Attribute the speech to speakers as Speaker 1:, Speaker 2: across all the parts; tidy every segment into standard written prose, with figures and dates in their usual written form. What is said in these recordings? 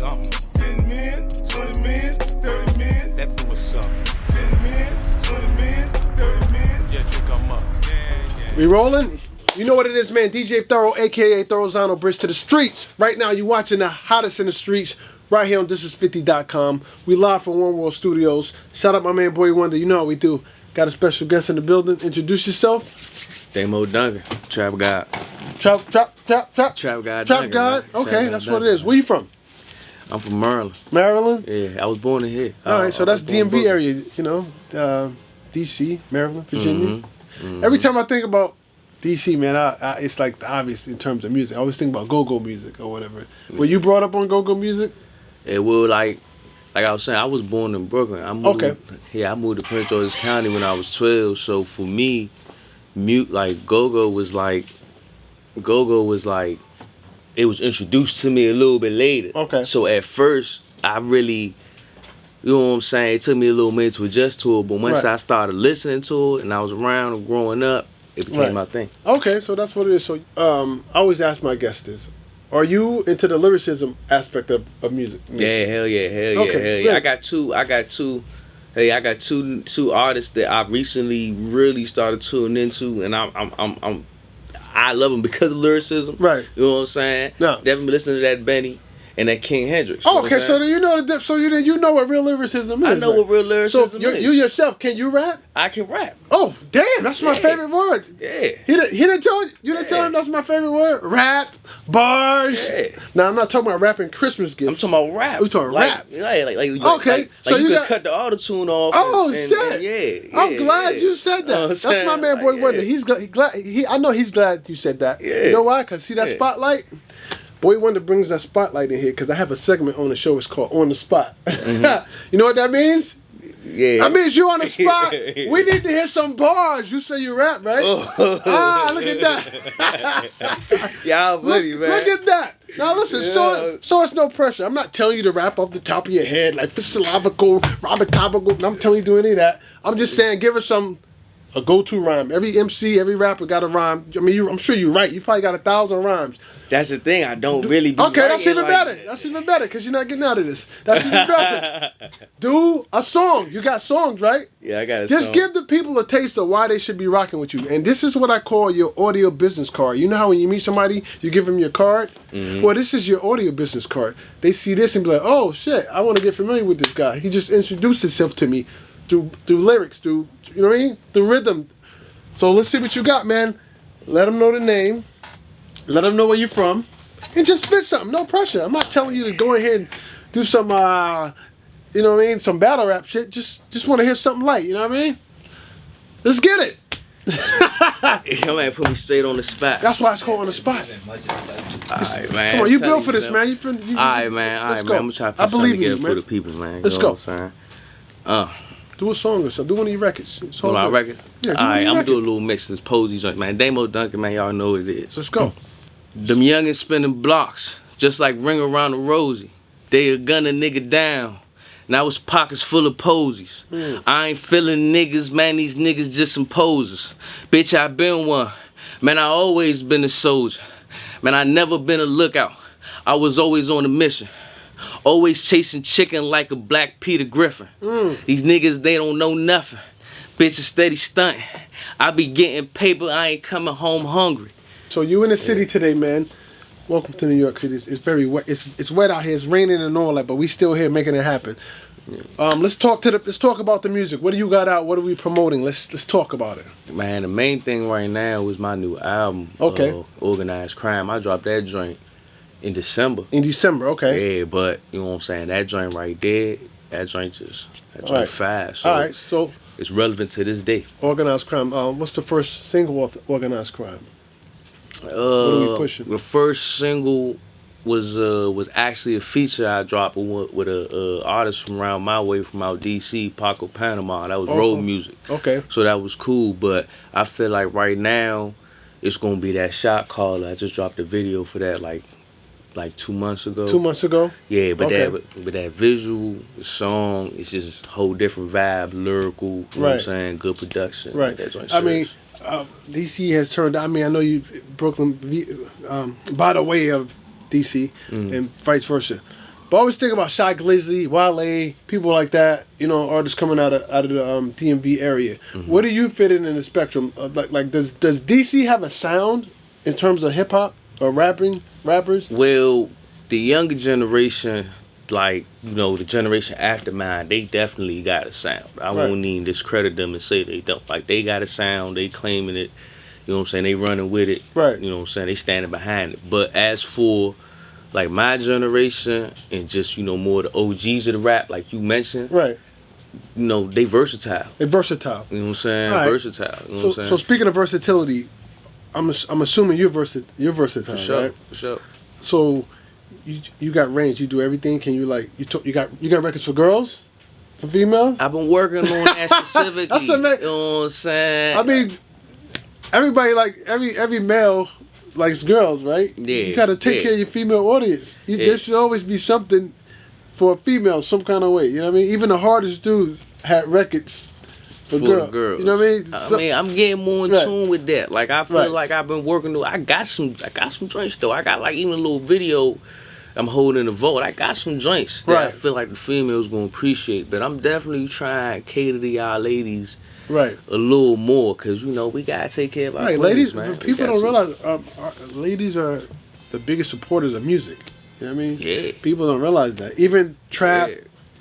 Speaker 1: something. 10 men, 20 men, 30 men. That do was something. 10 men, 20 men, 30 men. Yeah, drink them up. Yeah.
Speaker 2: We rolling? You know what it is, man. DJ Thoro, a.k.a. Thorozano, Bridge to the Streets. Right now, you're watching the hottest in the streets right here on thisis50.com. We live from One World Studios. Shout out my man, Boy Wonder. You know how we do. Got a special guest in the building. Introduce yourself.
Speaker 3: Daimo Dunkin, Trap God.
Speaker 2: Trap God.
Speaker 3: Trap God.
Speaker 2: Okay, that's what it is. Where you from?
Speaker 3: I'm from Maryland.
Speaker 2: Maryland?
Speaker 3: Yeah, I was born in here.
Speaker 2: All right, so that's DMV area, you know, D.C., Maryland, Virginia. Every time I think about D.C., man, it's like the obvious in terms of music. I always think about go-go music or whatever. Were you brought up on go-go music?
Speaker 3: It will, like I was saying, I was born in Brooklyn. I moved, I moved to Prince George's County when I was 12. So for me, go-go was like, it was introduced to me a little bit later.
Speaker 2: Okay.
Speaker 3: So at first, I really, you know what I'm saying, it took me a little minute to adjust to it. But once I started listening to it and I was around and growing up, it became my thing.
Speaker 2: Okay, so that's what it is. So I always ask my guests this. Are you into the lyricism aspect of music?
Speaker 3: Yeah, hell yeah. I got two artists that I recently really started tuning into, and I love them because of lyricism.
Speaker 2: Right.
Speaker 3: You know what I'm saying?
Speaker 2: No.
Speaker 3: Definitely listening to that Benny and that King Hendrix.
Speaker 2: Oh, okay, so then you know the so you know what real lyricism is.
Speaker 3: I know what real lyricism
Speaker 2: is. So you yourself, can you rap?
Speaker 3: I can rap.
Speaker 2: Oh, damn, that's my favorite word.
Speaker 3: Yeah.
Speaker 2: He didn't tell you didn't tell him that's my favorite word? Rap, bars.
Speaker 3: Yeah.
Speaker 2: Now I'm not talking about rapping Christmas gifts.
Speaker 3: I'm talking about rap.
Speaker 2: We're talking rap.
Speaker 3: Okay. So you could cut the auto-tune off.
Speaker 2: Shit. I'm glad you said that. That's my man, Boy Wonder. He's glad. I know he's glad you said that.
Speaker 3: Yeah.
Speaker 2: You know why? Because see that spotlight? Boy Wonder brings that spotlight in here because I have a segment on the show. It's called On the Spot. You know what that means?
Speaker 3: Yeah.
Speaker 2: That means you on the spot. We need to hear some bars. You say you rap, right? Look at that.
Speaker 3: Y'all buddy, man.
Speaker 2: Look at that. Now listen, so it's no pressure. I'm not telling you to rap off the top of your head like physiological, Robert Topical. I'm telling you to do any of that. I'm just saying give us a go-to rhyme. Every MC, every rapper got a rhyme. I mean, I'm sure you're right. You probably got 1,000 rhymes.
Speaker 3: That's the thing. I don't really be
Speaker 2: okay, that's even better. That's even better because you're not getting out of this. That's even better. Do a song. You got songs, right?
Speaker 3: Yeah, I got a
Speaker 2: Just
Speaker 3: song.
Speaker 2: give the people a taste of why they should be rocking with you. And this is what I call your audio business card. You know how when you meet somebody, you give them your card? Well, this is your audio business card. They see this and be like, oh, shit, I want to get familiar with this guy. He just introduced himself to me through lyrics, through, you know what I mean? Through rhythm. So let's see what you got, man. Let them know the name. Let them know where you're from. And just spit something. No pressure. I'm not telling you to go ahead and do some, you know what I mean? Some battle rap shit. Just want to hear something light. You know what I mean? Let's get it.
Speaker 3: Your man put me straight on the spot.
Speaker 2: That's why it's called On the Spot.
Speaker 3: Alright, man.
Speaker 2: Come on, you built for this, man.
Speaker 3: Alright, man.
Speaker 2: Let's
Speaker 3: I'm
Speaker 2: go.
Speaker 3: gonna try to
Speaker 2: I
Speaker 3: put something
Speaker 2: believe in
Speaker 3: together
Speaker 2: you, man.
Speaker 3: for the people, man.
Speaker 2: Let's
Speaker 3: you
Speaker 2: go.
Speaker 3: know what I'm saying?
Speaker 2: Do a song or something. Do one of your records.
Speaker 3: One of our records?
Speaker 2: Yeah,
Speaker 3: alright, I'm gonna do a little mix of this Posey joint, man. Daimo Dunkin, man, y'all know what it is.
Speaker 2: Let's go.
Speaker 3: Them youngins spinning blocks, just like Ring Around the Rosie. They gun a nigga down. Now his pockets full of posies. I ain't feeling niggas, man, these niggas just some posers. Bitch, I been one. Man, I always been a soldier. Man, I never been a lookout. I was always on a mission. Always chasing chicken like a black Peter Griffin. These niggas, they don't know nothing. Bitches steady stunting. I be getting paper, I ain't coming home hungry.
Speaker 2: So you in the city today, man. Welcome to New York City. It's very wet. It's wet out here. It's raining and all that, but we still here making it happen. Let's talk about the music. What do you got out? What are we promoting? Let's talk about it.
Speaker 3: Man, the main thing right now is my new album.
Speaker 2: Okay.
Speaker 3: Organized Crime. I dropped that joint in December.
Speaker 2: In December, okay.
Speaker 3: Yeah, but you know what I'm saying? That joint right there, that joint fast. So
Speaker 2: all right, so
Speaker 3: it's relevant to this day.
Speaker 2: Organized Crime. What's the first single of Organized Crime? What are we pushing?
Speaker 3: The first single was actually a feature I dropped with a artist from around my way, from out DC, Paco Panama. That was road music.
Speaker 2: Okay.
Speaker 3: So that was cool, but I feel like right now it's gonna be that Shot Caller. I just dropped a video for that like 2 months ago.
Speaker 2: 2 months ago?
Speaker 3: Yeah, but that visual, the song, it's just a whole different vibe, lyrical, you know what I'm saying, good production.
Speaker 2: Right. I mean, DC has turned, I mean, I know you, Brooklyn, by the way of DC, and vice versa. But I always think about Shy Glizzy, Wale, people like that. You know, artists coming out of the DMV area. Where do you fit in the spectrum? Does DC have a sound in terms of hip hop or rappers?
Speaker 3: Well, the younger generation, like, you know, the generation after mine, they definitely got a sound. I won't even discredit them and say they don't. Like, they got a sound, they claiming it, you know what I'm saying, they running with it.
Speaker 2: Right.
Speaker 3: You know what I'm saying, they standing behind it. But as for, like, my generation and just, you know, more the OGs of the rap, like you mentioned,
Speaker 2: right,
Speaker 3: you know, they versatile.
Speaker 2: They're versatile.
Speaker 3: You know what I'm saying?
Speaker 2: Right.
Speaker 3: Versatile. You know what I'm saying?
Speaker 2: So speaking of versatility, I'm assuming you're versatile,
Speaker 3: for sure,
Speaker 2: right?
Speaker 3: For sure.
Speaker 2: So you got range. You do everything. Can you you got records for girls, for female?
Speaker 3: I've been working on that specifically.
Speaker 2: That's
Speaker 3: you know what I'm saying?
Speaker 2: I mean, everybody every male likes girls, right?
Speaker 3: Yeah.
Speaker 2: You got to take care of your female audience. There should always be something for a female, some kind of way. You know what I mean? Even the hardest dudes had records for girls. You know what I mean?
Speaker 3: I mean, I'm getting more in tune with that. Like, I feel like I've been working. I got some joints though. I got like even a little video I'm holding the vote. I got some joints that I feel like the females gonna appreciate. But I'm definitely trying to cater to y'all ladies.
Speaker 2: Right.
Speaker 3: A little more, because, you know, we got to take care of our queens,
Speaker 2: ladies,
Speaker 3: man.
Speaker 2: People don't realize ladies are the biggest supporters of music. You know what I mean?
Speaker 3: Yeah.
Speaker 2: People don't realize that. Even trap,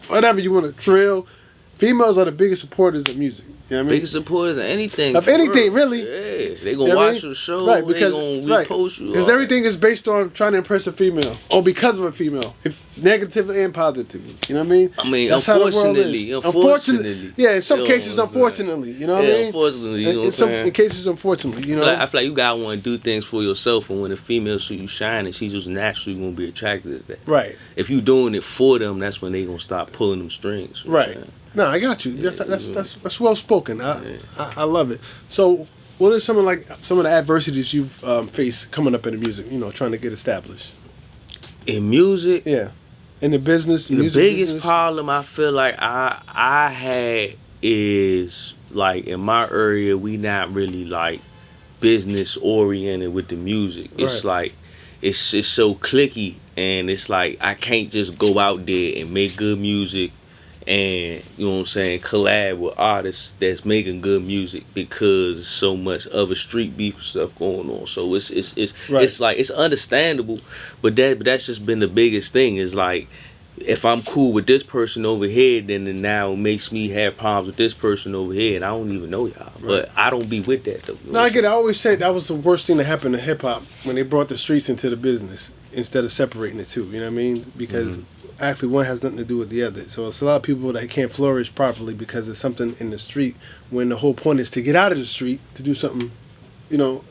Speaker 2: whatever you want to drill, females are the biggest supporters of music. You know what I mean?
Speaker 3: Biggest supporters of anything.
Speaker 2: Of anything, really.
Speaker 3: Yeah. They going to watch your show. Right, because, they going to repost you.
Speaker 2: Because everything is based on trying to impress a female. Or because of a female. If negatively and positively. You know what I mean?
Speaker 3: I mean,
Speaker 2: that's
Speaker 3: unfortunately.
Speaker 2: Yeah, in some cases, unfortunately. You know what I mean?
Speaker 3: Unfortunately. You know what I'm saying?
Speaker 2: In cases, unfortunately. You know?
Speaker 3: I feel like you got to want to do things for yourself. And when a female see you shining, she's just naturally going to be attracted to that.
Speaker 2: Right.
Speaker 3: If you doing it for them, that's when they going to start pulling them strings.
Speaker 2: Right. No, I got you. That's well spoken. I love it. So, what are some of the adversities you've faced coming up in the music? You know, trying to get established.
Speaker 3: In music,
Speaker 2: in the business.
Speaker 3: The biggest problem I feel like I had is, like, in my area, we not really like business oriented with the music. It's like it's so cliquey, and it's like I can't just go out there and make good music. And, you know what I'm saying, collab with artists that's making good music, because there's so much other street beef and stuff going on. So it's like, it's understandable, but that's just been the biggest thing, is like, if I'm cool with this person over here, then it now makes me have problems with this person over here, and I don't even know y'all. But I don't be with that though.
Speaker 2: No, I get it. I always say that was the worst thing that happened to hip hop, when they brought the streets into the business instead of separating the two. You know what I mean? Because actually one has nothing to do with the other. So it's a lot of people that can't flourish properly because of something in the street, when the whole point is to get out of the street to do something, you know,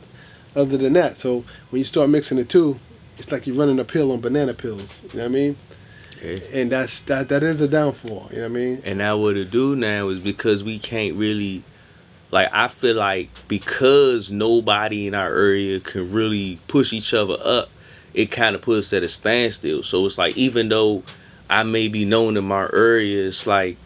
Speaker 2: other than that. So when you start mixing the two, it's like you're running uphill on banana peels. You know what I mean? Yeah. And that is the downfall. You know what I mean?
Speaker 3: And now what it do now is, because we can't really, like, I feel like because nobody in our area can really push each other up, it kind of puts us at a standstill. So it's like, even though I may be known in my area, it's like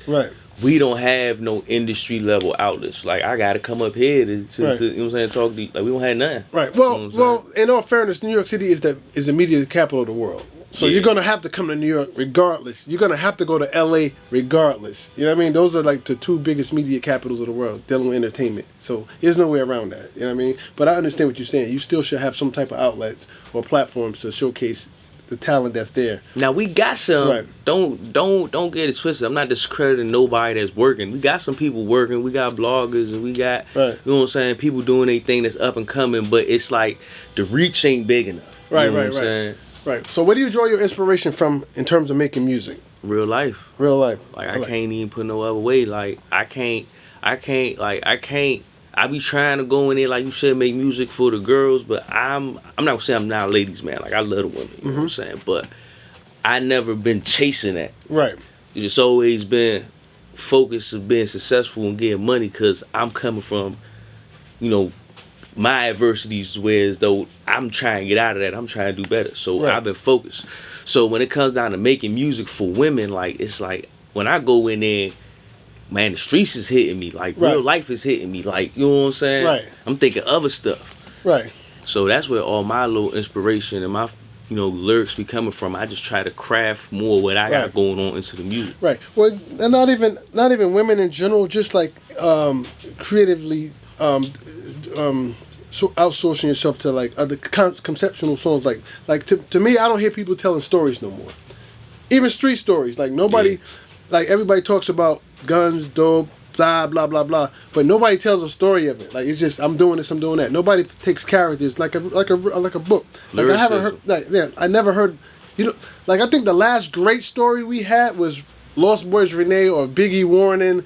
Speaker 3: we don't have no industry level outlets. Like, I gotta come up here to you know what I'm saying, talk to you. Like, we don't have none.
Speaker 2: Right. Well, in all fairness, New York City is the media capital of the world. So you're gonna have to come to New York regardless. You're gonna have to go to LA regardless. You know what I mean? Those are like the two biggest media capitals of the world, dealing with entertainment. So there's no way around that. You know what I mean? But I understand what you're saying. You still should have some type of outlets or platforms to showcase the talent that's there.
Speaker 3: Now we got some. Don't get it twisted. I'm not discrediting nobody that's working. We got some people working. We got bloggers, and we got you know what I'm saying, people doing their thing that's up and coming. But it's like the reach ain't big enough. You know what I'm saying?
Speaker 2: Right. So where do you draw your inspiration from in terms of making music?
Speaker 3: Real life.
Speaker 2: Real life.
Speaker 3: Like, I can't even put no other way. Like, I can't. I be trying to go in there, like you said, make music for the girls, but I'm not gonna say I'm not a ladies man. Like, I love the women, you know what I'm saying? But I never been chasing that.
Speaker 2: Right.
Speaker 3: It's just always been focused of being successful and getting money, because I'm coming from, you know, my adversities, whereas though I'm trying to get out of that, I'm trying to do better. So I've been focused. So when it comes down to making music for women, like, it's like, when I go in there, man, the streets is hitting me. Like, real life is hitting me. Like, you know what I'm saying?
Speaker 2: Right.
Speaker 3: I'm thinking other stuff.
Speaker 2: Right.
Speaker 3: So that's where all my little inspiration and my, lyrics be coming from. I just try to craft more what I got going on into the music.
Speaker 2: Right. Well, and not even women in general. Just like creatively so outsourcing yourself to like other conceptual songs. Like to me, I don't hear people telling stories no more. Even street stories. Like nobody, like everybody talks about guns, dope, blah blah blah blah, but nobody tells a story of it. Like it's just I'm doing this, I'm doing that. Nobody takes characters like a book. Like I haven't heard. I never heard. Like I think the last great story we had was Lost Boys Renee or Biggie Warning,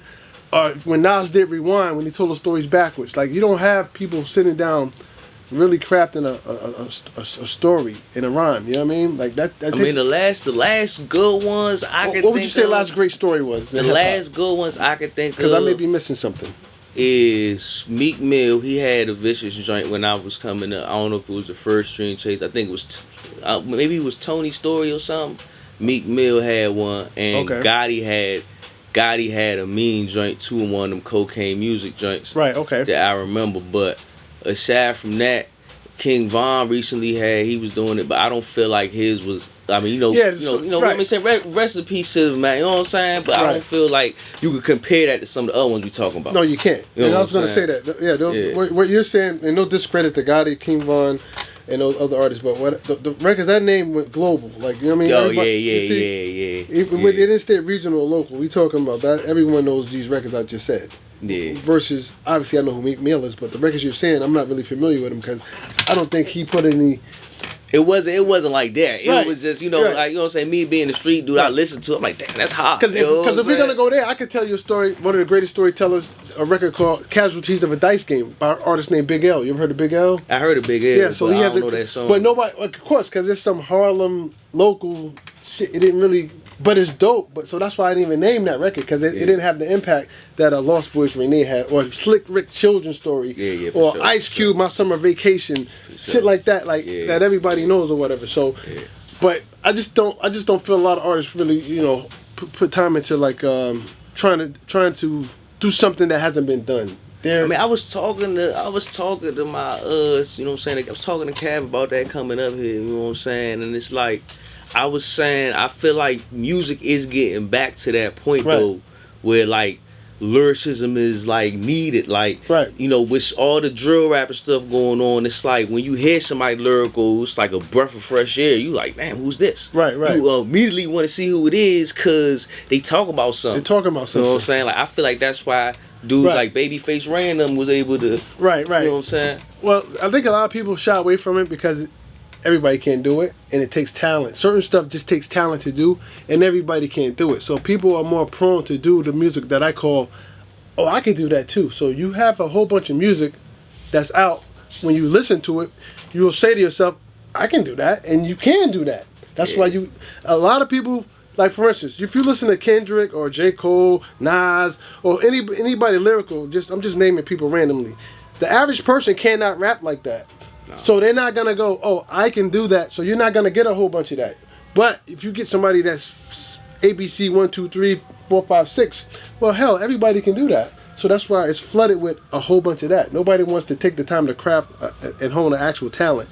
Speaker 2: or when Nas did Rewind when he told the stories backwards. Like you don't have people sitting down really crafting a story in a rhyme. You know what I mean? Like that
Speaker 3: I mean the last good ones I could think of.
Speaker 2: What would you say last great story was?
Speaker 3: The last good ones I could think of.
Speaker 2: Because I may be missing something.
Speaker 3: Is Meek Mill. He had a vicious joint when I was coming up. I don't know if it was the first Stream Chase. I think it was maybe it was Tony's Story or something. Meek Mill had one, and Gotti had a mean joint too, in one of them Cocaine Music joints.
Speaker 2: Right. Okay.
Speaker 3: That I remember, but aside from that, King Von recently he was doing it, but I don't feel like his was. I mean, let me say rest in peace, Silver Man. You know what I'm saying? But I don't feel like you could compare that to some of the other ones we talking about.
Speaker 2: No, you can't. And I was gonna say that. Yeah, what you're saying, and no discredit to Gotti, King Von, and those other artists, but what the records, that name went global. Like, you know what I mean?
Speaker 3: Oh,
Speaker 2: yeah. It didn't stay regional or local. We talking about that. Everyone knows these records I just said.
Speaker 3: Yeah.
Speaker 2: Versus, obviously, I know who Meek Mill is, but the records you're saying, I'm not really familiar with him because I don't think he put any.
Speaker 3: It wasn't like that. It was just, like, you know what I'm saying, me being the street dude, I listen to it, I'm like, damn, that's hot.
Speaker 2: Because if we're going to go there, I could tell you a story, one of the greatest storytellers, a record called Casualties of a Dice Game by an artist named Big L. You ever heard of Big L?
Speaker 3: I heard of Big L,
Speaker 2: yeah, so he has
Speaker 3: know that song.
Speaker 2: But nobody, of course, because there's some Harlem local shit, it didn't really, but it's dope. But so that's why I didn't even name that record, because it didn't have the impact that a Lost Boys Renee had, or Slick Rick Children's Story, or sure, Ice Cube, My Summer Vacation, shit like that, that everybody knows or whatever. So, but I just don't feel a lot of artists really, put time into like trying to do something that hasn't been done.
Speaker 3: I mean, I was talking to my you know what I'm saying, I was talking to Cav about that coming up here, you know what I'm saying, and it's like, I was saying, I feel like music is getting back to that point though, where like lyricism is like needed, like with all the drill rapper stuff going on, it's like when you hear somebody lyrical, it's like a breath of fresh air. You like, damn, who's this?
Speaker 2: Right.
Speaker 3: You immediately want to see who it is because they talk about something.
Speaker 2: They're talking about something.
Speaker 3: You know what I'm saying? Like I feel like that's why dudes like Babyface Random was able to.
Speaker 2: Right.
Speaker 3: You know what I'm saying?
Speaker 2: Well, I think a lot of people shy away from it because everybody can't do it, and it takes talent. Certain stuff just takes talent to do, and everybody can't do it. So people are more prone to do the music that I call, oh, I can do that too. So you have a whole bunch of music that's out. When you listen to it, you will say to yourself, I can do that, and you can do that. That's why a lot of people, like for instance, if you listen to Kendrick or J. Cole, Nas, or anybody lyrical, I'm just naming people randomly, the average person cannot rap like that. No. So they're not gonna go, oh, I can do that. So you're not gonna get a whole bunch of that. But if you get somebody that's ABC 1, 2, 3, 4, 5, 6, well, hell, everybody can do that. So that's why it's flooded with a whole bunch of that. Nobody wants to take the time to craft and hone an actual talent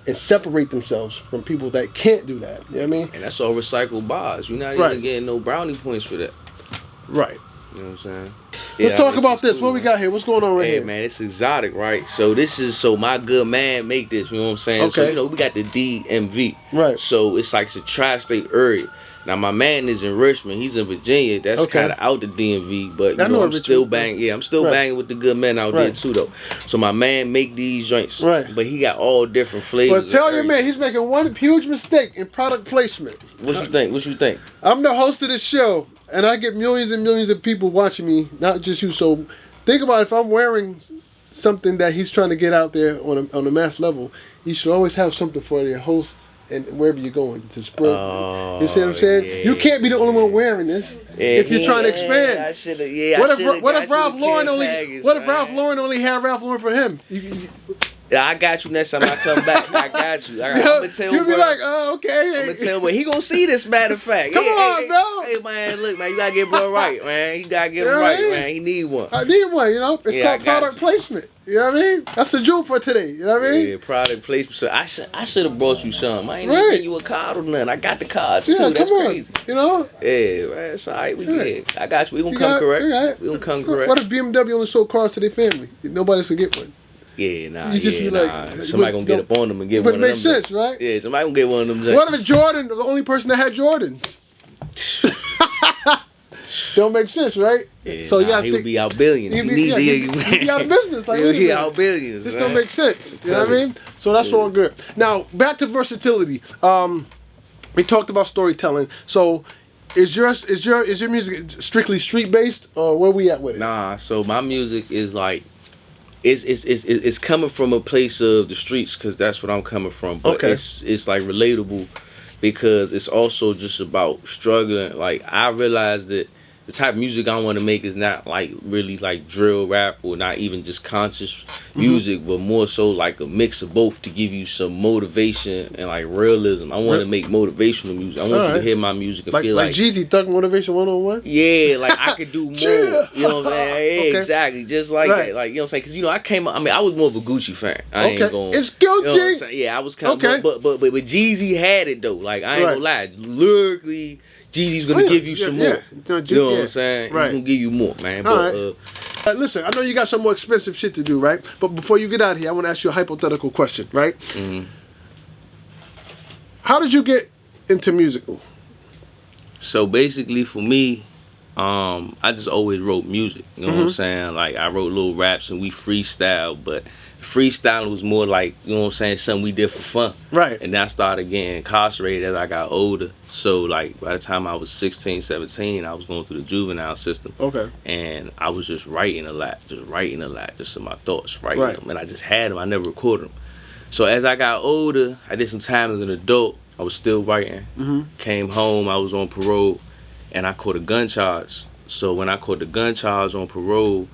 Speaker 2: and separate themselves from people that can't do that. You know what I mean?
Speaker 3: And that's all recycled bars. You're not even getting no brownie points for that.
Speaker 2: Right.
Speaker 3: You know what I'm saying?
Speaker 2: Let's talk about this. What we got here? What's going on here?
Speaker 3: Hey, man, it's exotic, right? So my good man make this, you know what I'm saying?
Speaker 2: Okay.
Speaker 3: So, we got the DMV.
Speaker 2: Right.
Speaker 3: So it's like it's a tri-state area. Now, my man is in Richmond. He's in Virginia. That's kind of out the DMV. But, I'm still banging. Yeah, I'm still banging with the good men out there, too, though. So my man make these joints.
Speaker 2: Right.
Speaker 3: But he got all different flavors.
Speaker 2: But tell your man, he's making one huge mistake in product placement.
Speaker 3: What you think?
Speaker 2: I'm the host of this show. And I get millions and millions of people watching me, not just you. So think about if I'm wearing something that he's trying to get out there on a mass level, you should always have something for your host and wherever you're going to spread. You see what I'm saying? Yeah. You can't be the only one wearing this if you're trying to expand. What if Ralph Lauren only had Ralph Lauren for him?
Speaker 3: I got you next time I come back. I got you. I'm gonna tell
Speaker 2: you'll be like, oh, okay.
Speaker 3: I'm gonna tell him he gonna see this. Matter of fact,
Speaker 2: come on, bro.
Speaker 3: Hey, man, look, man, you gotta get bro right, man. You gotta get him right, man. He need one.
Speaker 2: I need one, you know? It's called product placement. You know what I mean? That's the jewel for today. You know what I mean?
Speaker 3: Yeah, product placement. So I should have brought you some. I ain't even give you a card or nothing. I got the cards too. That's crazy.
Speaker 2: You know?
Speaker 3: Yeah, man. It's all right. We good. I got you. We gonna come correct.
Speaker 2: Right.
Speaker 3: We gonna come correct.
Speaker 2: What if BMW only sold cars to their family? Nobody should get one.
Speaker 3: Yeah, nah.
Speaker 2: You just be like,
Speaker 3: somebody gonna get up on them and get
Speaker 2: but
Speaker 3: one of them.
Speaker 2: But it makes sense, right?
Speaker 3: Yeah, somebody gonna get one of them.
Speaker 2: What if Jordan, the only person that had Jordans? Don't make sense, right?
Speaker 3: Yeah,
Speaker 2: so
Speaker 3: he would be out billions. He'd
Speaker 2: be out of business. Like,
Speaker 3: he'll be out billions.
Speaker 2: This don't make sense. You know what I mean? So that's all good. Now back to versatility. We talked about storytelling. So is your music strictly street based, or where we at with it?
Speaker 3: Nah. So my music is like, it's coming from a place of the streets, because that's what I'm coming from. But it's like relatable, because it's also just about struggling. Like, I realized that the type of music I want to make is not like really like drill rap, or not even just conscious music, but more so like a mix of both, to give you some motivation and like realism. I want to make motivational music. I want you to hear my music and feel like
Speaker 2: Jeezy Thug Motivation 101.
Speaker 3: Yeah, like I could do more. You know what I'm saying? Yeah, exactly, just like that. Like, you know what I'm saying? Because I came. I mean, I was more of a Gucci fan. I ain't going.
Speaker 2: It's Gucci.
Speaker 3: You know what I'm saying? Yeah, I was kind of. But Jeezy had it though. Like, I ain't gonna lie. Lyrically, Jeezy's gonna give you some more. You know what I'm saying? Right. He's gonna give you more, man. But
Speaker 2: listen, I know you got some more expensive shit to do, right? But before you get out of here, I want to ask you a hypothetical question, right? Mm-hmm. How did you get into musical?
Speaker 3: So basically, for me, I just always wrote music. You know what I'm saying? Like, I wrote little raps and we freestyle, but freestyling was more like, you know what I'm saying, something we did for fun. Right. And then I started getting incarcerated as I got older. So, like, by the time I was 16, 17, I was going through the juvenile system. Okay. And I was just writing a lot, just in my thoughts, writing them. And I just had them. I never recorded them. So as I got older, I did some time as an adult. I was still writing. Came home, I was on parole, and I caught a gun charge. So when I caught the gun charge on parole,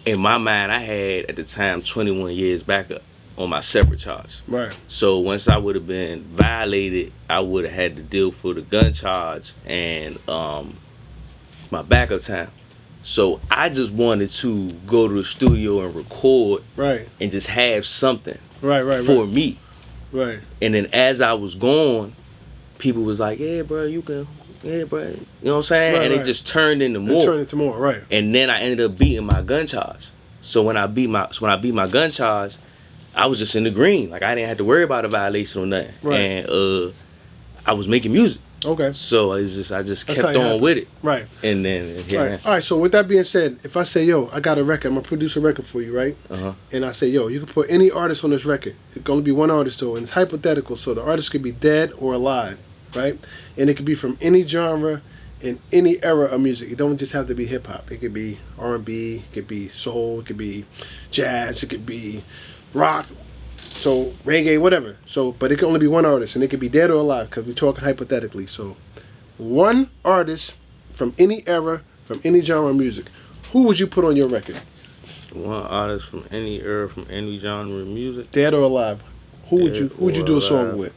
Speaker 3: in my mind, I had, at the time, 21 years back up on my separate charge. Right. So once I would have been violated, I would have had to deal for the gun charge and my backup time. So I just wanted to go to the studio and record, and just have something, for me. Right. And then as I was going, people was like, "Yeah, bro, you can." Yeah, bro. You know what I'm saying? And it just turned into more. It turned into more, right. And then I ended up beating my gun charge. So when I beat my gun charge, I was just in the green. Like, I didn't have to worry about a violation or nothing. Right. And I was making music. Okay. So I just kept on with it. Right. And then
Speaker 2: All right, so with that being said, if I say, yo, I got a record, I'm gonna produce a record for you, right? And I say, yo, you can put any artist on this record. It's gonna be one artist though, and it's hypothetical, so the artist could be dead or alive. Right? And it could be from any genre in any era of music. It don't just have to be hip hop. It could be R&B, it could be soul, it could be jazz, it could be rock, so reggae, whatever. So, but it can only be one artist, and it could be dead or alive, because we're talking hypothetically. So, one artist from any era, from any genre of music. Who would you put on your record?
Speaker 3: One artist from any era, from any genre of music.
Speaker 2: Dead or alive? Who would you do a song with?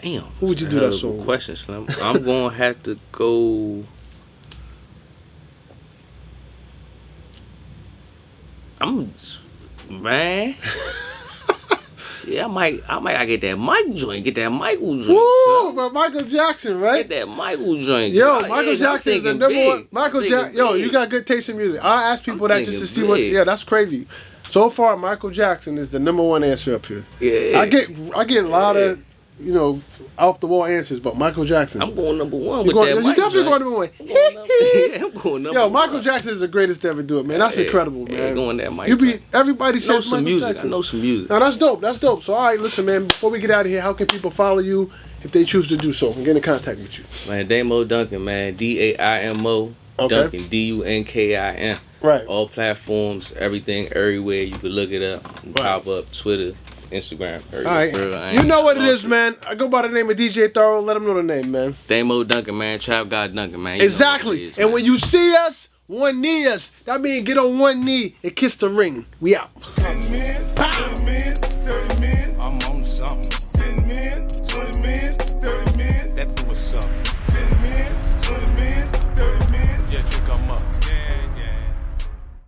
Speaker 3: Damn.
Speaker 2: Who would you do that song with?
Speaker 3: Question, Slim. I'm gonna have to go. Man. Yeah, I might get that Mike joint, get that Michael joint.
Speaker 2: Woo, but Michael Jackson, right?
Speaker 3: Get that Michael joint.
Speaker 2: Yo, Michael Jackson is the number one. Michael Jackson. Yo, you got good taste in music. I ask people that just to see what. Yeah, that's crazy. So far, Michael Jackson is the number one answer up here. Yeah. I get a lot of, off the wall answers, but Michael Jackson.
Speaker 3: I'm going number one with that.
Speaker 2: You definitely going number one.
Speaker 3: I'm going number one.
Speaker 2: Yo, Michael Jackson is the greatest to ever do it, man. That's incredible, man.
Speaker 3: Going that Michael.
Speaker 2: Everybody says
Speaker 3: some
Speaker 2: Michael
Speaker 3: music.
Speaker 2: Jackson.
Speaker 3: I know some music.
Speaker 2: Now that's dope. So all right, listen, man. Before we get out of here, how can people follow you if they choose to do so and get in contact with you?
Speaker 3: Man, Daimo Dunkin, man. Daimo Dunkin. Dunkin.
Speaker 2: Right.
Speaker 3: All platforms, everything, everywhere. You can look it up. Pop up, Twitter, Instagram.
Speaker 2: All right. You know what it is, man. I go by the name of DJ Thoro. Let them know the name, man.
Speaker 3: Daimo Dunkin, man. Trap God Dunkin, man.
Speaker 2: Exactly. And when you see us, one knee us. That means get on one knee and kiss the ring. We out.
Speaker 1: 10 minutes, 30 minutes, 30 minutes.